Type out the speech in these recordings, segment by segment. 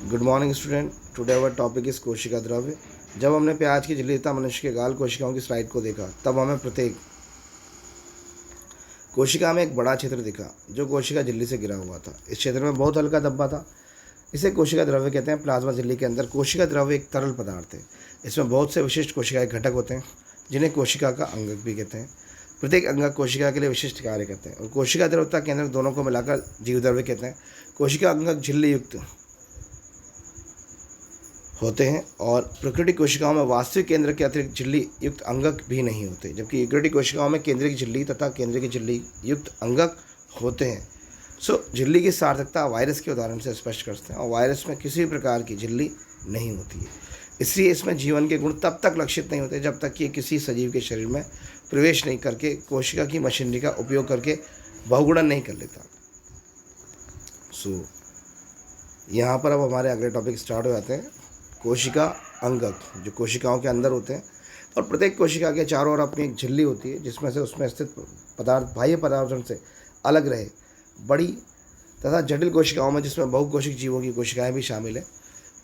Good morning student. Today our topic is कोशिका द्रव्य। जब हमने प्याज की झिल्ली तथा मनुष्य के गाल कोशिकाओं की स्लाइड को देखा तब हमें प्रत्येक कोशिका में एक बड़ा क्षेत्र दिखा जो कोशिका झिल्ली से घिरा हुआ था। इस क्षेत्र में बहुत हल्का धब्बा था। इसे कोशिका द्रव्य कहते हैं। प्लाज्मा झिल्ली के अंदर कोशिका द्रव्य एक तरल पदार्थ है। इसमें बहुत से विशिष्ट कोशिकाएं घटक होते हैं जिन्हें कोशिका का अंगक भी कहते हैं। प्रत्येक अंगक कोशिका के लिए विशिष्ट कार्य करते हैं और कोशिका द्रव्य तथा केंद्रक दोनों को मिलाकर जीव द्रव्य कहते हैं। कोशिका अंगक झिल्ली युक्त होते हैं और प्राकृतिक कोशिकाओं में वास्तविक केंद्र के अतिरिक्त झिल्ली युक्त अंगक भी नहीं होते, जबकि यूकेरियोटिक कोशिकाओं में केंद्रीय झिल्ली तथा केंद्रीय झिल्ली युक्त अंगक होते हैं। झिल्ली की सार्थकता वायरस के उदाहरण से स्पष्ट करते हैं और वायरस में किसी भी प्रकार की झिल्ली नहीं होती है। इसलिए इसमें जीवन के गुण तब तक लक्षित नहीं होते जब तक कि किसी सजीव के शरीर में प्रवेश नहीं करके कोशिका की मशीनरी का उपयोग करके बहुगुणन नहीं कर लेता। यहाँ पर अब हमारे अगले टॉपिक स्टार्ट हो जाते हैं। कोशिका अंगक जो कोशिकाओं के अंदर होते हैं और प्रत्येक कोशिका के चारों ओर अपनी एक झिल्ली होती है जिसमें से उसमें स्थित पदार्थ बाह्य पर्यावरण से अलग रहे। बड़ी तथा जटिल कोशिकाओं में जिसमें बहुकोशिक जीवों की कोशिकाएं भी शामिल हैं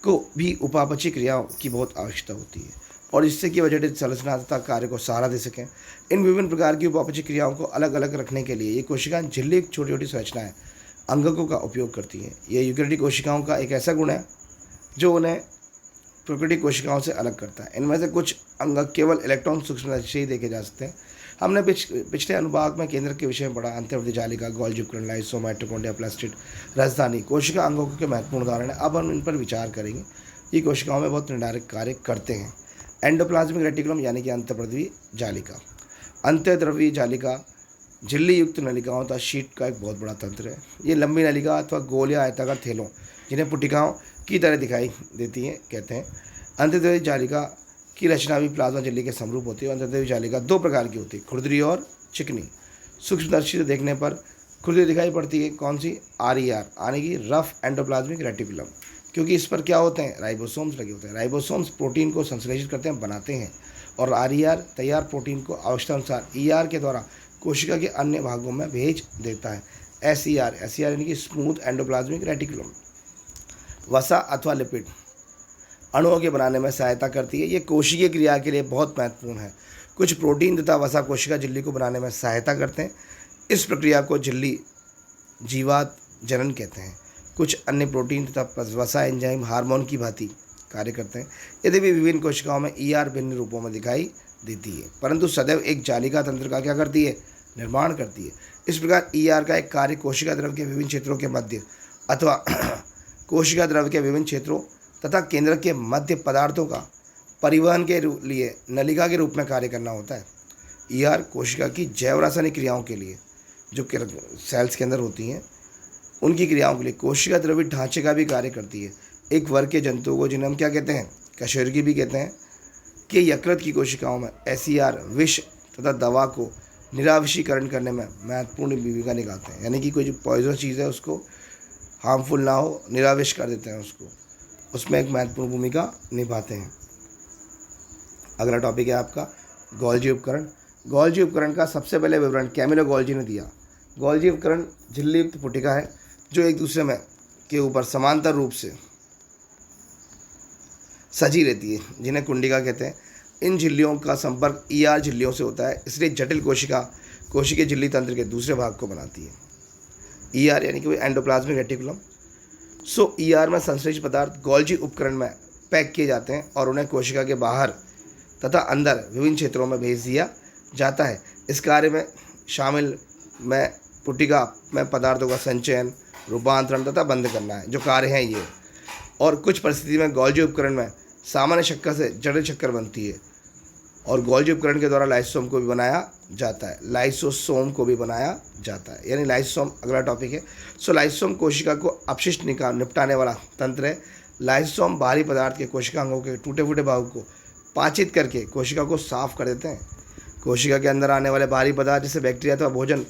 को भी उपापचय क्रियाओं की बहुत आवश्यकता होती है और इससे कि वह जटिल संरचना तथा कार्य को सहारा दे सकें। इन विभिन्न प्रकार की उपापचय क्रियाओं को अलग अलग रखने के लिए ये कोशिकाएं झिल्ली एक छोटी छोटी संरचनाएं अंगकों का उपयोग करती हैं। ये यूकेरियोटिक कोशिकाओं का एक ऐसा गुण है जो उन्हें प्राकृतिक कोशिकाओं से अलग करता है। इनमें से कुछ अंगक केवल इलेक्ट्रॉन सूक्ष्म से ही देखे जा सकते हैं। हमने पिछले अनुभाग में केंद्र के विषय में पढ़ा। अंतर्वर्ती जालिका, गोल्जी उपकरण, लाइसोम, माइटोकॉन्ड्रिया, प्लास्टिड, राजधानी कोशिका अंगों के महत्वपूर्ण उदाहरण है। अब हम इन पर विचार करेंगे। ये कोशिकाओं में बहुत निर्णायक कार्य करते हैं। एंडोप्लाज्मिक रेटिकुलम यानी कि अंतर्वर्ती जालिका। अंतर्द्रव्यी जालिका झिल्ली युक्त नलिकाओं तथा शीट का एक बहुत बड़ा तंत्र है। ये लंबी नलिका अथवा गोल या आयताकार थैलों जिन्हें पुटिकाओं की तरह दिखाई देती हैं कहते हैं। अंतर्द्रव्यी जालिका की रचना भी प्लाज्मा झिल्ली के समरूप होती है। अंतर्द्रव्यी जालिका दो प्रकार की होती है, खुरदरी और चिकनी। सूक्ष्मदर्शी से देखने पर खुरदरी दिखाई पड़ती है। कौन सी? RER यानी कि रफ एंडोप्लाज्मिक रेटिकुलम, क्योंकि इस पर क्या होते हैं? राइबोसोम्स लगे होते हैं। राइबोसोम्स प्रोटीन को संश्लेषित करते हैं, बनाते हैं और RER तैयार प्रोटीन को आवश्यकतानुसार ER के द्वारा कोशिका के अन्य भागों में भेज देता है। SER यानी कि स्मूथ एंडोप्लाज्मिक रेटिकुलम वसा अथवा लिपिड अणुओं के बनाने में सहायता करती है। ये कोशिकीय क्रिया के लिए बहुत महत्वपूर्ण है। कुछ प्रोटीन तथा वसा कोशिका झिल्ली को बनाने में सहायता करते हैं। इस प्रक्रिया को झिल्ली जीवात जनन कहते हैं। कुछ अन्य प्रोटीन तथा वसा एंजाइम हार्मोन की भांति कार्य करते हैं। यदि भी विभिन्न कोशिकाओं में ER भिन्न रूपों में दिखाई देती है, परंतु सदैव एक जालिका तंत्र का क्या करती है? निर्माण करती है। इस प्रकार ER का एक कार्य कोशिका द्रव्य के विभिन्न क्षेत्रों के मध्य अथवा कोशिका द्रव्य के विभिन्न क्षेत्रों तथा केंद्र के मध्य पदार्थों का परिवहन के लिए नलिका के रूप में कार्य करना होता है। ER कोशिका की जैव रासायनिक क्रियाओं के लिए जो सेल्स के अंदर होती हैं उनकी क्रियाओं के लिए कोशिका द्रव्य ढांचे का भी कार्य करती है। एक वर्ग के जंतुओं को जिन्हें हम क्या कहते हैं? कशेरुकी भी कहते हैं कि यकृत की कोशिकाओं में SER विष तथा दवा को निराविषीकरण करने में महत्वपूर्ण भूमिका निभाते हैं। यानी कि कोई जो पॉइजन चीज़ है उसको हार्मफुल ना हो, निराविष कर देते हैं उसको, उसमें एक महत्वपूर्ण भूमिका निभाते हैं। अगला टॉपिक है आपका गोल्जी उपकरण। गोल्जी उपकरण का सबसे पहले विवरण कैमिलो गोल्जी ने दिया। गोल्जी उपकरण झिल्ली युक्त पुटिका है जो एक दूसरे में के ऊपर समांतर रूप से सजी रहती है, जिन्हें कुंडिका कहते हैं। इन झिल्लियों का संपर्क ER झिल्लियों से होता है, इसलिए जटिल कोशिकीय झिल्ली तंत्र के दूसरे भाग को बनाती है। ER यानी कि एंडोप्लाज्मिक रेटिकुलम। ER में संश्लेषित पदार्थ गोल्जी उपकरण में पैक किए जाते हैं और उन्हें कोशिका के बाहर तथा अंदर विभिन्न क्षेत्रों में भेज दिया जाता है। इस कार्य में शामिल में पुटिका में पदार्थों का संचयन, रूपांतरण तथा बंद करना है, जो कार्य हैं ये। और कुछ परिस्थिति में गोल्जी उपकरण में सामान्य शक्कर से जटिल शक्कर बनती है और गोल्जी उपकरण के द्वारा लाइसोसोम को भी बनाया जाता है। यानी लाइसोसोम अगला टॉपिक है। लाइसोसोम कोशिका को अपशिष्ट निपटाने वाला तंत्र है। लाइसोसोम बाहरी पदार्थ के कोशिका अंगों के टूटे फूटे भागों को पाचित करके कोशिका को साफ कर देते हैं। कोशिका के अंदर आने वाले बाहरी पदार्थ जैसे बैक्टीरिया अथवा भोजन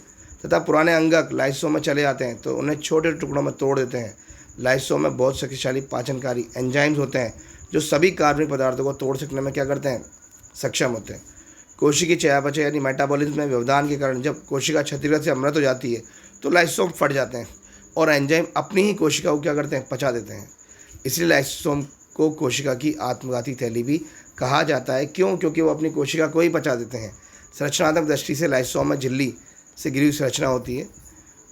तथा पुराने अंगक लाइसोसोम में चले जाते हैं तो उन्हें छोटे टुकड़ों में तोड़ देते हैं। लाइसोसोम में बहुत शक्तिशाली पाचनकारी एंजाइम्स होते हैं जो सभी कार्बनिक पदार्थों को तोड़ सकने में क्या करते हैं? सक्षम होते हैं। कोशिकीय चयापचय यानी मेटाबॉलिज्म में व्यवधान के कारण जब कोशिका क्षतिग्रस्त से अमृत हो जाती है तो लाइसोसोम फट जाते हैं और एंजाइम अपनी ही कोशिका को क्या करते हैं? पचा देते हैं। इसलिए लाइसोसोम को कोशिका की आत्मघाती थैली भी कहा जाता है। क्यों? क्योंकि वो अपनी कोशिका को ही पचा देते हैं। संरचनात्मक दृष्टि से लाइसोसोम में झिल्ली से घिरी हुई संरचना होती है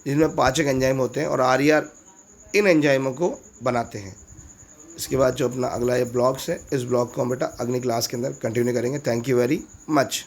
जिसमें पाचक एंजाइम होते हैं और आरईआर इन एंजाइमों को बनाते हैं। इसके बाद जो अपना अगला ये ब्लॉग्स है, इस ब्लॉग को हम बेटा अगली क्लास के अंदर कंटिन्यू करेंगे। Thank you very much.